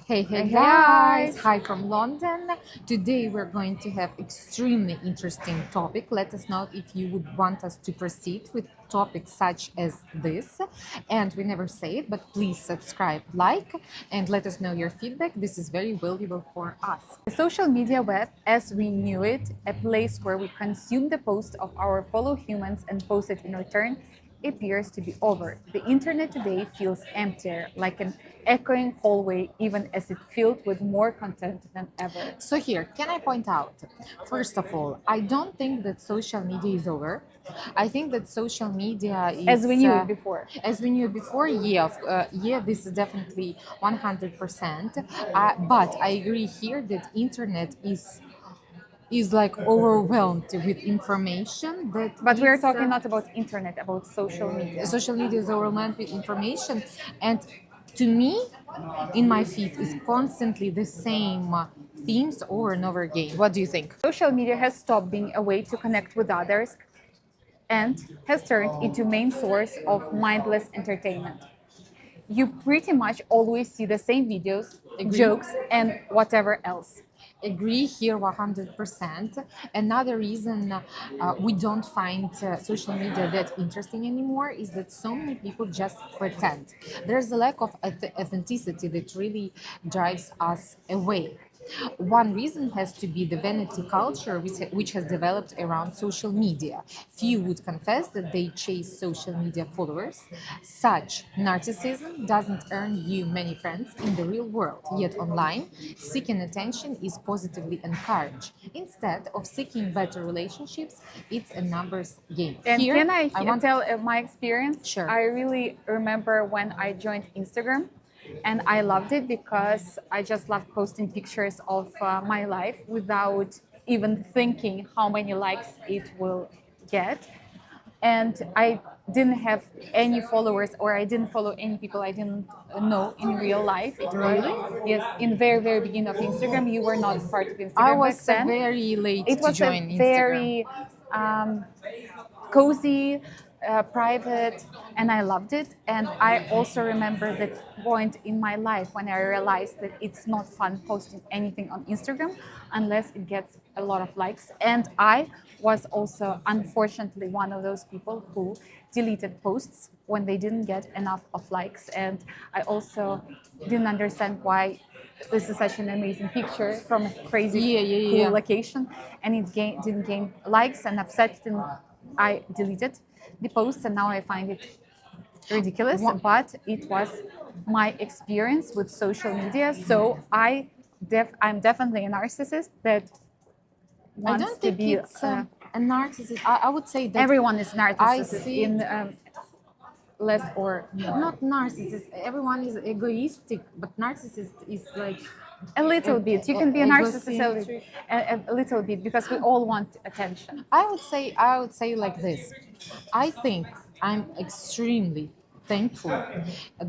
Hey Hey guys! guys! Hi from London. Today we're going to have extremely interesting topic. Let us know if you would want us to proceed with topics such as this. And we never say it, but please subscribe, like, and let us know your feedback. This is very valuable for us. The social media web, as we knew it, a place where we consume the posts of our fellow humans and post it in return, appears to be over. The internet today feels emptier, like an echoing hallway, even as it filled with more content than ever. So here, can I point out, first of all, I don't think that social media is over. I think that social media As we is, knew it before. as we knew before, yeah, this is definitely 100%. But I agree here that internet is like overwhelmed with information that But we are it's talking not about internet, about social media. social media is overwhelmed with information, and to me, in my feed is constantly the same themes over and over again. What do you think? Social media has stopped being a way to connect with others and has turned into main source of mindless entertainment. You pretty much always see the same videos, Agree. jokes, and whatever else. Agree here 100%. Another reason we don't find social media that interesting anymore is that so many people just pretend. There's a lack of authenticity that really drives us away. One reason has to be the vanity culture which has developed around social media. Few would confess that they chase social media followers. Such narcissism doesn't earn you many friends in the real world, yet online, seeking attention is positively encouraged. Instead of seeking better relationships, it's a numbers game. And Here, can I want tell my experience? Sure. I really remember when I joined Instagram, and I loved it because I just loved posting pictures of my life without even thinking how many likes it will get. And I didn't have any followers, or I didn't follow any people I didn't know in real life. It Really? was, yes, in very beginning of Instagram. You were not part of Instagram I back was then. very late It to was a join Instagram. very cozy, private, and I loved it. And I also remember the point in my life when I realized that it's not fun posting anything on Instagram unless it gets a lot of likes. And I was also, unfortunately, one of those people who deleted posts when they didn't get enough of likes. And I also didn't understand why this is such an amazing picture from a crazy cool location, and it didn't gain likes, and upset, and I deleted the post, and now I find it ridiculous. But it was my experience with social media, so I'm definitely a narcissist that I wants don't to think be. it's a narcissist. I would say that Everyone is I narcissist see in less or more. not narcissist. Everyone is egoistic, but narcissist is like A little bit. You can be a narcissist egocentric. a little bit because we all want attention. I would say like this. I think I'm extremely thankful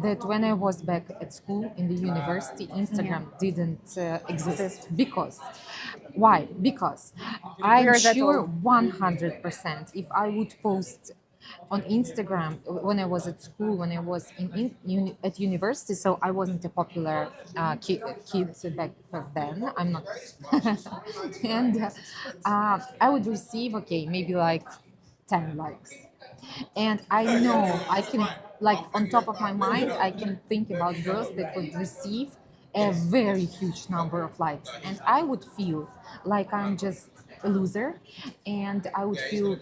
that when I was back at school in the university, Instagram didn't exist. Because why? Because I'm are that sure old. 100% if I would post on Instagram when I was at school, when I was at university. So I wasn't a popular kid back then. I'm not, and I would receive maybe like 10 likes, and I know I can, like, on top of my mind, I can think about girls that would receive a very huge number of likes, and I would feel like I'm just a loser, and I would feel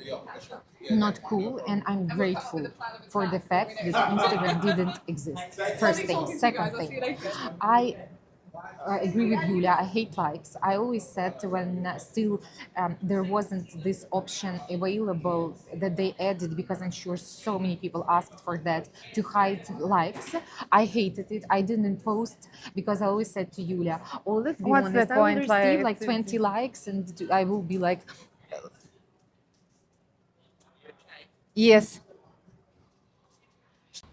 not cool, and I'm grateful for the fact that Instagram didn't exist. First thing. Second thing, I agree with Yulia. I hate likes. I always said when still there wasn't this option available that they added, because I'm sure so many people asked for that, to hide likes. I hated it. I didn't post because I always said to Yulia, "Oh, let's be What's the honest. I will point, receive like, like 20 likes, and I will be like, yes."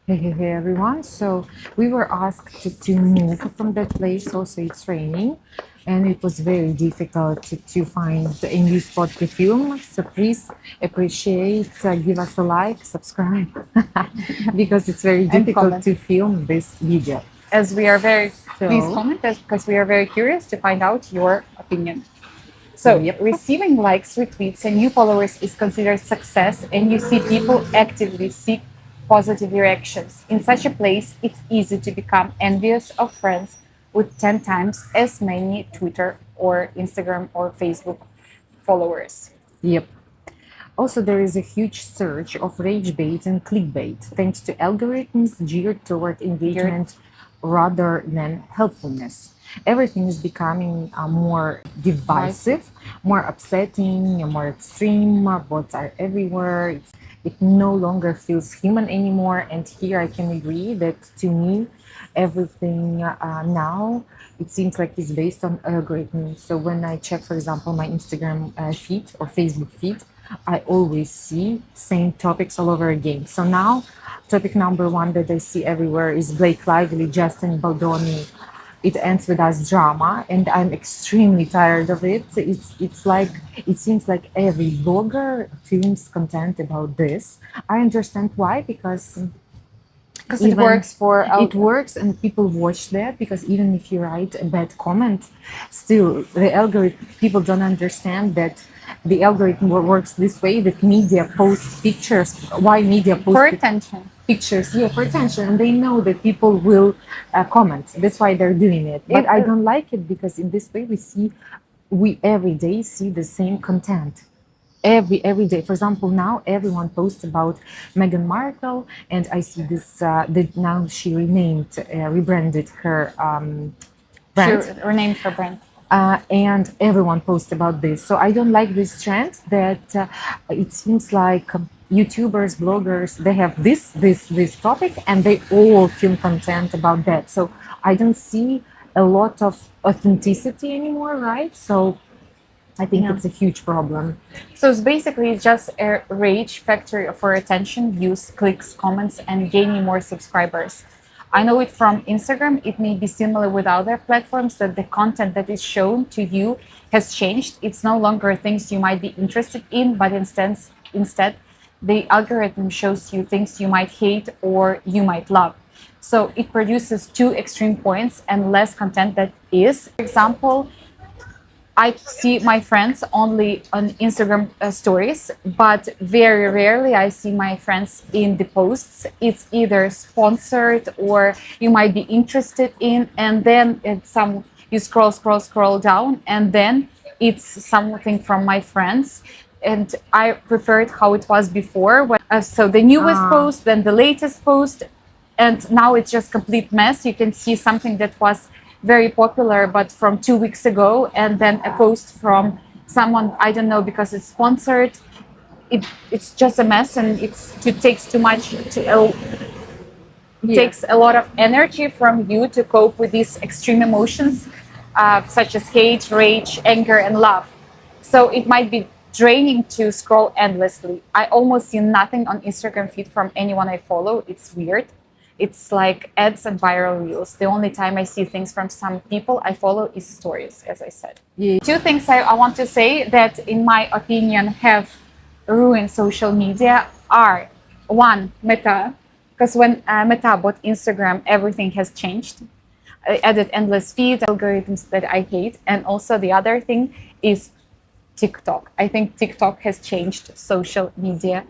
Hey everyone. So we were asked to move from that place. Also, it's raining, and it was very difficult to find a new spot to film. So please appreciate, give us a like, subscribe, because it's very difficult comment. to film this video. as we are very, please So, comment because we are very curious to find out your opinion. So, yep. receiving likes, retweets, and new followers is considered success, and you see people actively seek positive reactions. In such a place, it's easy to become envious of friends with 10 times as many Twitter or Instagram or Facebook followers. Yep. Also, there is a huge surge of rage bait and clickbait thanks to algorithms geared toward engagement rather than helpfulness. Everything is becoming more divisive, more upsetting, more extreme. Bots are everywhere. It no longer feels human anymore. And here I can agree that to me, everything now it seems like it's based on algorithms. So when I check, for example, my Instagram feed or Facebook feed, I always see same topics all over again. So now, topic number one that I see everywhere is Blake Lively, Justin Baldoni. It ends with us drama, and I'm extremely tired of it. It's like it seems like every blogger films content about this. I understand why, because Because it even works for it works and people watch that, because even if you write a bad comment, still the algorithm, people don't understand that the algorithm works this way, that media posts pictures. Why media for post attention. pictures? Yeah, for attention, and they know that people will comment. That's why they're doing it. But I don't like it, because in this way we every day see the same content every day. For example, now everyone posts about Meghan Markle, and I see this that now she rebranded her brand, She renamed her brand. and everyone posts about this. So I don't like this trend that it seems like YouTubers, bloggers, they have this topic, and they all film content about that. So I don't see a lot of authenticity anymore, right? So I think Yeah. it's a huge problem. So it's basically just a rage factory for attention, views, clicks, comments, and gaining more subscribers. I know it from Instagram. It may be similar with other platforms, that the content that is shown to you has changed. It's no longer things you might be interested in, but instead the algorithm shows you things you might hate or you might love. So it produces two extreme points and less content that is. For example, I see my friends only on Instagram stories, but very rarely I see my friends in the posts. It's either sponsored or you might be interested in, and then you scroll down, and then it's something from my friends. And I preferred how it was before. So the newest post, then the latest post, and now it's just complete mess. You can see something that was very popular but from 2 weeks ago, and then a post from someone I don't know because it's sponsored. It's just a mess, and it takes too much takes a lot of energy from you to cope with these extreme emotions, such as hate, rage, anger, and love. So it might be draining to scroll endlessly. I almost see nothing on Instagram feed from anyone I follow. It's weird. It's like ads and viral reels. The only time I see things from some people I follow is stories, as I said. Yeah. Two things I want to say that, in my opinion, have ruined social media are: one, Meta, because when Meta bought Instagram, everything has changed. I added endless feeds, algorithms that I hate. And also the other thing is TikTok. I think TikTok has changed social media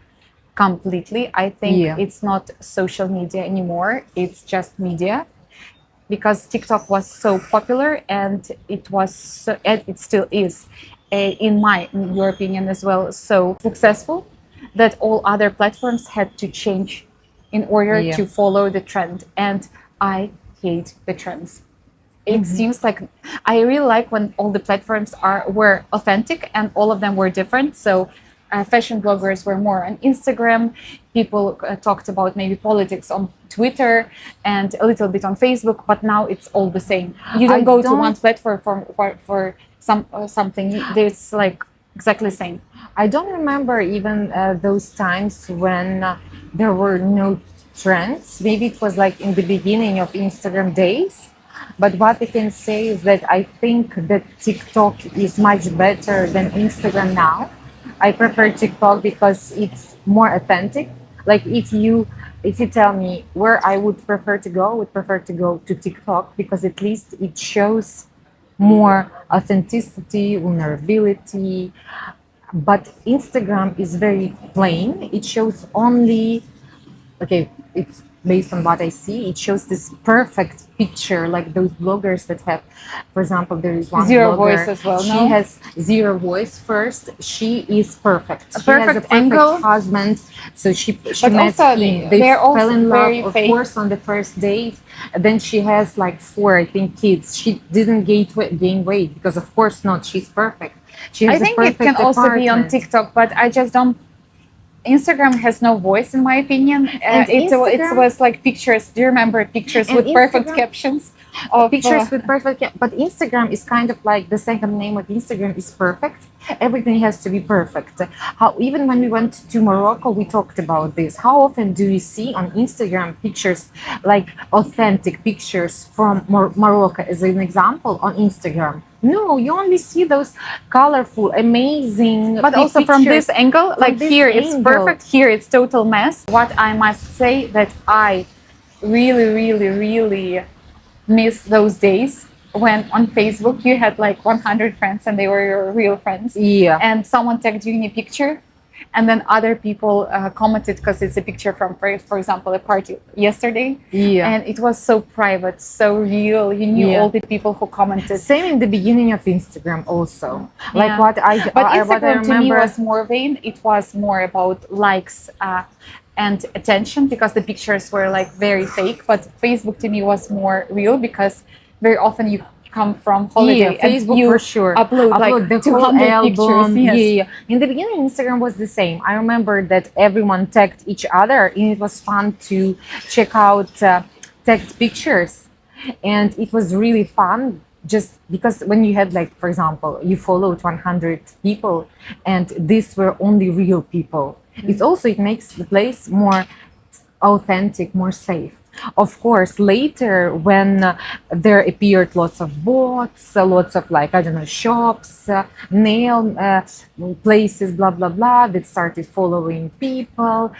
completely. I think it's not social media anymore. It's just media, because TikTok was so popular, and it still is, in your opinion as well, so successful that all other platforms had to change in order to follow the trend. And I hate the trends. It seems like I really like when all the platforms were authentic and all of them were different. So fashion bloggers were more on Instagram. People talked about maybe politics on Twitter and a little bit on Facebook. But now it's all the same. You don't go to one platform for something. It's like exactly the same. I don't remember even those times when there were no trends. Maybe it was like in the beginning of Instagram days. But what I can say is that I think that TikTok is much better than Instagram now. I prefer TikTok because it's more authentic. Like if you if you tell me where I would prefer to go, I would prefer to go to TikTok because at least it shows more authenticity, vulnerability. But Instagram is very plain. It shows only, okay, it's based on what I see. It shows this perfect picture, like those bloggers that have, for example, there is one Zero blogger. voice as well, She no? has zero voice first. She is perfect. She has a perfect perfect angle. husband. So she But met also him. they're They also fell in very love, of fake. course, on the first date. Then she has like four, I think, kids. She didn't gain weight because, of course, not. She's perfect. She has I think a it perfect can also be on apartment. TikTok, but I just don't. Instagram has no voice, in my opinion. And It Instagram- was like pictures. Do you remember pictures And with perfect Instagram- captions? Of, Pictures with perfect, but Instagram is kind of like the second name of Instagram is perfect. Everything has to be perfect. How even when we went to Morocco, we talked about this. How often do you see on Instagram pictures like authentic pictures from Morocco as an example on Instagram? No, you only see those colorful, amazing. But also from this angle, like this here it's angle. perfect, here it's total mess. What I must say that I really miss those days when on Facebook you had like 100 friends and they were your real friends. Yeah. And someone tagged you in a picture, and then other people commented because it's a picture from, for example, a party yesterday. Yeah. And it was so private, so real. You knew Yeah. all the people who commented. Same in the beginning of Instagram also. Like Yeah. what I But what I Instagram to me remember- was more vain. It was more about likes and attention because the pictures were like very fake. But Facebook to me was more real because very often you come from holiday Yeah, Facebook and you for sure. upload like the 200 whole album. pictures. Yes. Yeah. In the beginning, Instagram was the same. I remember that everyone tagged each other, and it was fun to check out tagged pictures, and it was really fun. Just because when you had like, for example, you followed 100 people, and these were only real people. It's also it makes the place more authentic, more safe. Of course, later when there appeared lots of bots, lots of like I don't know shops, nail places, blah blah blah, that started following people,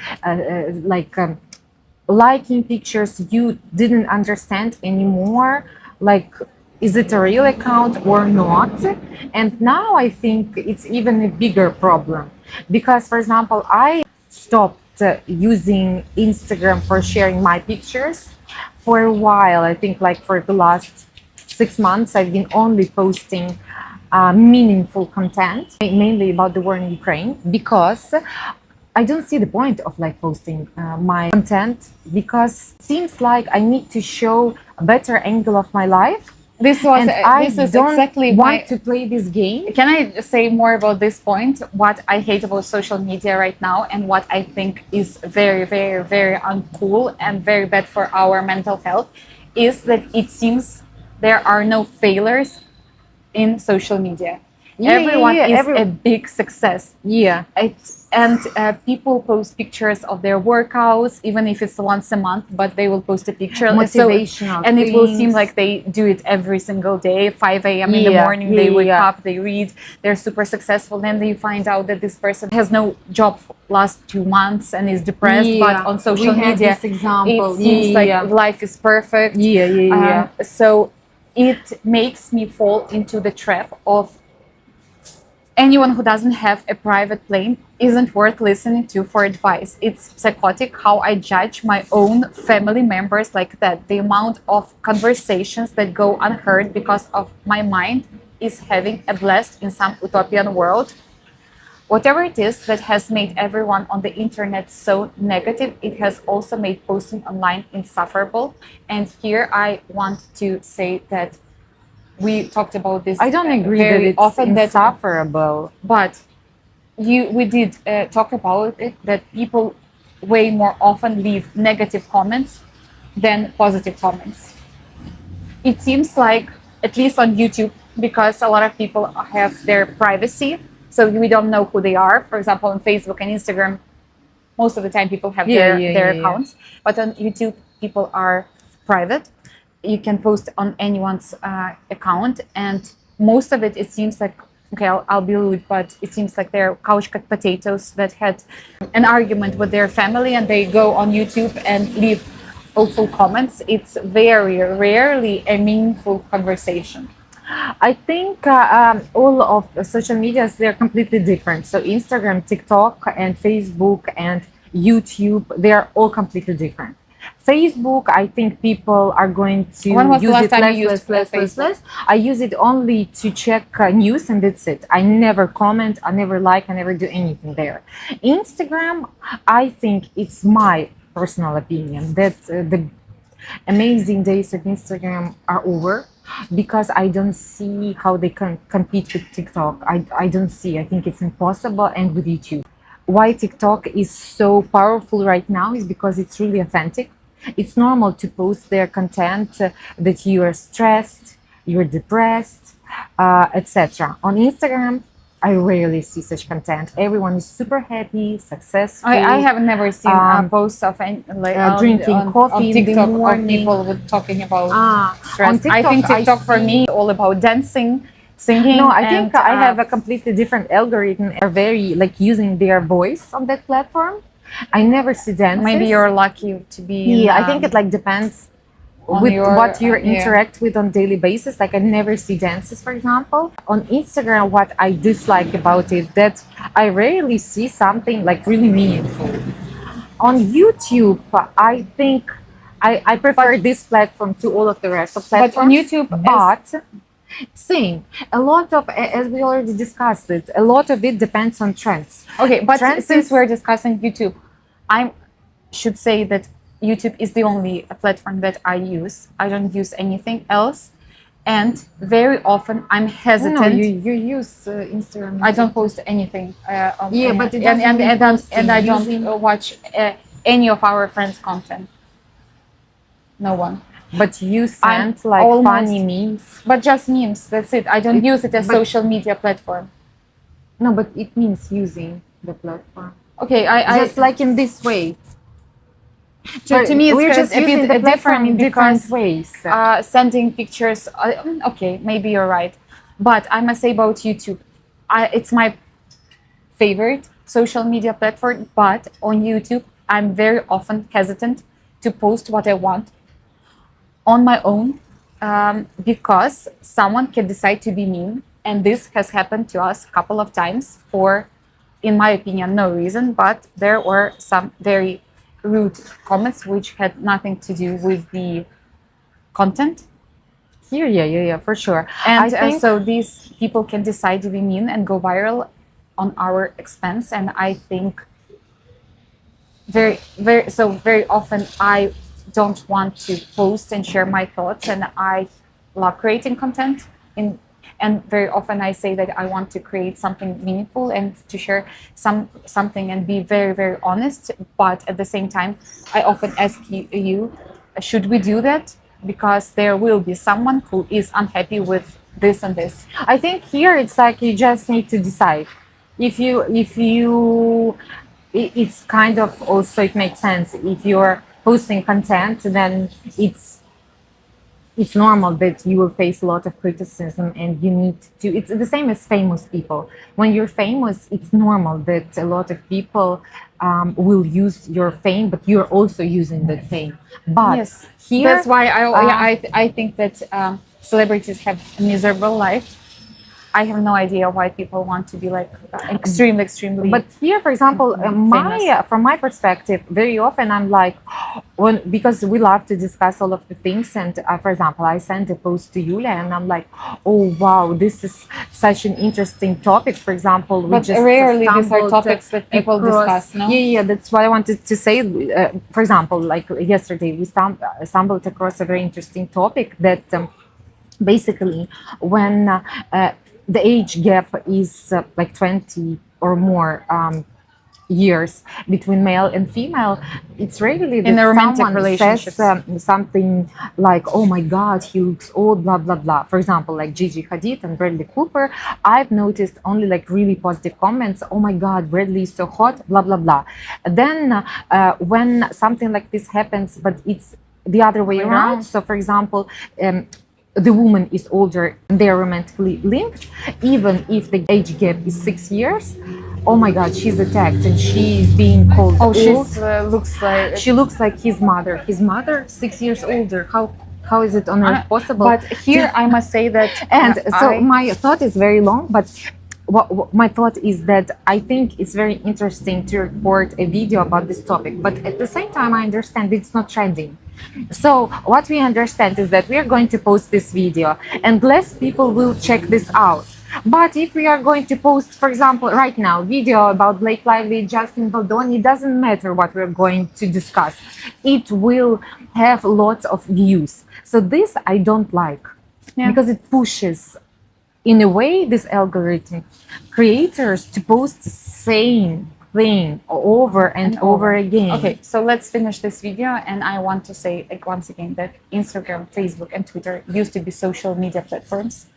liking pictures, you didn't understand anymore. Like, is it a real account or not? And now I think it's even a bigger problem because, for example, I stopped using Instagram for sharing my pictures for a while. I think like for the last 6 months, I've been only posting meaningful content, mainly about the war in Ukraine, because I don't see the point of like posting my content because it seems like I need to show a better angle of my life. This was And I this is don't exactly want why. to play this game. Can I say more about this point? What I hate about social media right now, and what I think is very uncool and very bad for our mental health, is that it seems there are no failures in social media. Everyone is a big success. Yeah. People post pictures of their workouts, even if it's once a month, but they will post a picture. Motivational and it will seem things. like they do it every single day, 5 a.m. in the morning, they wake up, they read, they're super successful. Then they find out that this person has no job last 2 months and is depressed, but on social we had media, this example. it seems like life is perfect. So it makes me fall into the trap of anyone who doesn't have a private plane isn't worth listening to for advice. It's psychotic how I judge my own family members like that. The amount of conversations that go unheard because of my mind is having a blast in some utopian world. Whatever it is that has made everyone on the internet so negative, it has also made posting online insufferable. And here I want to say that we talked about this. I don't agree very that it's often insufferable. But we did talk about it, that people way more often leave negative comments than positive comments. It seems like, at least on YouTube, because a lot of people have their privacy, so we don't know who they are. For example, on Facebook and Instagram, most of the time people have their accounts, but on YouTube, people are private. You can post on anyone's account, and most of it seems like okay, I'll be rude, but it seems like they're couch potatoes that had an argument with their family and they go on YouTube and leave awful comments. It's very rarely a meaningful conversation. I think all of the social medias, they're completely different. So Instagram, TikTok, and Facebook and YouTube, they are all completely different. Facebook, I think people are going to When was the use last it time less, you used less. I use it only to check news, and that's it. I never comment, I never like, I never do anything there. Instagram, I think it's my personal opinion that the amazing days of Instagram are over because I don't see how they can compete with TikTok. I don't see. I think it's impossible. And with YouTube. Why TikTok is so powerful right now is because it's really authentic. It's normal to post their content that you are stressed, you're depressed, etc. On Instagram, I rarely see such content. Everyone is super happy, successful. I have never seen posts of drinking coffee in the TikTok of morning. people with talking about stress. On TikTok, I think TikTok for see- me is all about dancing, singing. No, I think and, I have a completely different algorithm. Are very like using their voice on that platform. I never see dances. maybe you're lucky to be. Yeah, I think it like depends on with your, what you yeah. interact with on daily basis. Like I never see dances, for example. On Instagram, what I dislike about it that I rarely see something like really meaningful. On YouTube, I think I prefer this platform to all of the rest of But platforms. on YouTube, but same. A lot of, as we already discussed it, a lot of it depends on trends. Okay, but Trends since is- we're discussing YouTube, I should say that YouTube is the only platform that I use. I don't use anything else, and very often I'm hesitant. No, you use Instagram. I don't post anything. Yeah, but it and doesn't mean and I don't posting. watch any of our friends' content. No one. But you send I'm like almost- funny memes. But just memes. That's it. I don't use it as but- social media platform. No, but it means using the platform. Okay, Just like in this way. to me, it's we're just a using bit the platform different in different because ways. sending pictures. Okay, maybe you're right, but I must say about YouTube, it's my favorite social media platform. But on YouTube, I'm very often hesitant to post what I want on my own because someone can decide to be mean, and this has happened to us a couple of times for, in my opinion, no reason. But there were some very rude comments which had nothing to do with the content, Here, yeah, for sure. and I think so these people can decide to be mean and go viral on our expense. And I think very often I don't want to post and share my thoughts, and I love creating content and very often I say that I want to create something meaningful and to share something and be very honest. But at the same time, I often ask you, should we do that? Because there will be someone who is unhappy with this and this. I think here it's like you just need to decide. If you it's kind of also it makes sense. If you're posting content, then it's normal that you will face a lot of criticism and you need to, it's the same as famous people. When you're famous, it's normal that a lot of people will use your fame, but you're also using that fame. But Yes, here that's why I think that celebrities have a miserable life. I have no idea why people want to be like extremely. But here, for example, from my perspective, very often I'm like, because we love to discuss all of the things. And for example, I sent a post to Yulia, and I'm like, oh wow, this is such an interesting topic. For example, we But just rarely these are stumbled topics that people discuss, no? Yeah, that's what I wanted to say. For example, like yesterday, we stumbled across a very interesting topic that basically when the age gap is like 20 or more years between male and female, it's rarely that In a romantic someone relationships. says something like, oh my god, he looks old, blah blah blah. For example, like Gigi Hadid and Bradley Cooper, I've noticed only like really positive comments. Oh my god, Bradley is so hot, blah blah blah. Then when something like this happens, but it's the other way around. So for example, the woman is older and they're romantically linked, even if the age gap is 6 years. Oh my God, she's attacked and she's being called Oh, old. she's looks like. She looks like his mother. His mother, 6 years older. How is it on earth possible? But here I must say that, And so I- my thought is very long, but my thought is that I think it's very interesting to record a video about this topic, but at the same time, I understand it's not trending. So what we understand is that we are going to post this video and less people will check this out. But if we are going to post, for example, right now, video about Blake Lively, Justin Baldoni, it doesn't matter what we're going to discuss. It will have lots of views. So this I don't like, Yeah. because it pushes, in a way, this algorithm creators to post the same thing over and over again. Okay, so let's finish this video, and I want to say like once again that Instagram, Facebook, and Twitter used to be social media platforms,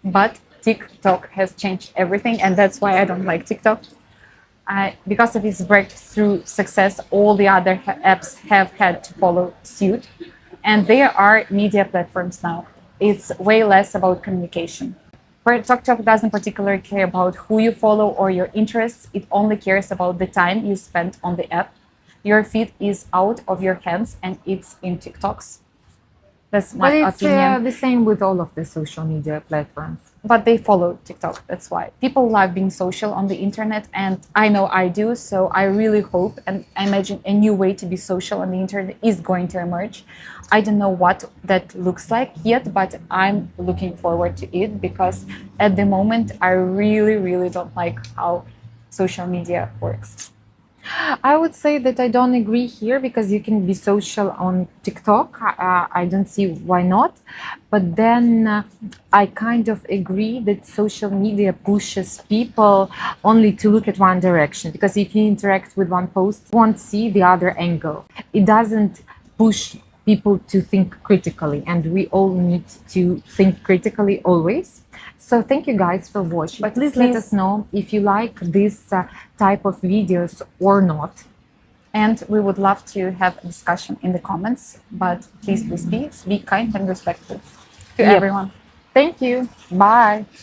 but TikTok has changed everything, and that's why I don't like TikTok. Because of its breakthrough success, all the other apps have had to follow suit, and they are media platforms now. It's way less about communication. Where TikTok doesn't particularly care about who you follow or your interests, it only cares about the time you spend on the app. Your feed is out of your hands and it's in TikToks. That's my But it's opinion. the same with all of the social media platforms. But they follow TikTok. That's why people love being social on the internet, and I know I do. So I really hope and I imagine a new way to be social on the internet is going to emerge. I don't know what that looks like yet, but I'm looking forward to it, because at the moment I really, really don't like how social media works. I would say that I don't agree here, because you can be social on TikTok. I don't see why not. But then I kind of agree that social media pushes people only to look at one direction, because if you interact with one post, you won't see the other angle. It doesn't push people to think critically, and we all need to think critically always. So thank you guys for watching. But please let us know if you like this type of videos or not. And we would love to have a discussion in the comments, but please be kind and respectful to Yep. everyone. Thank you. Bye.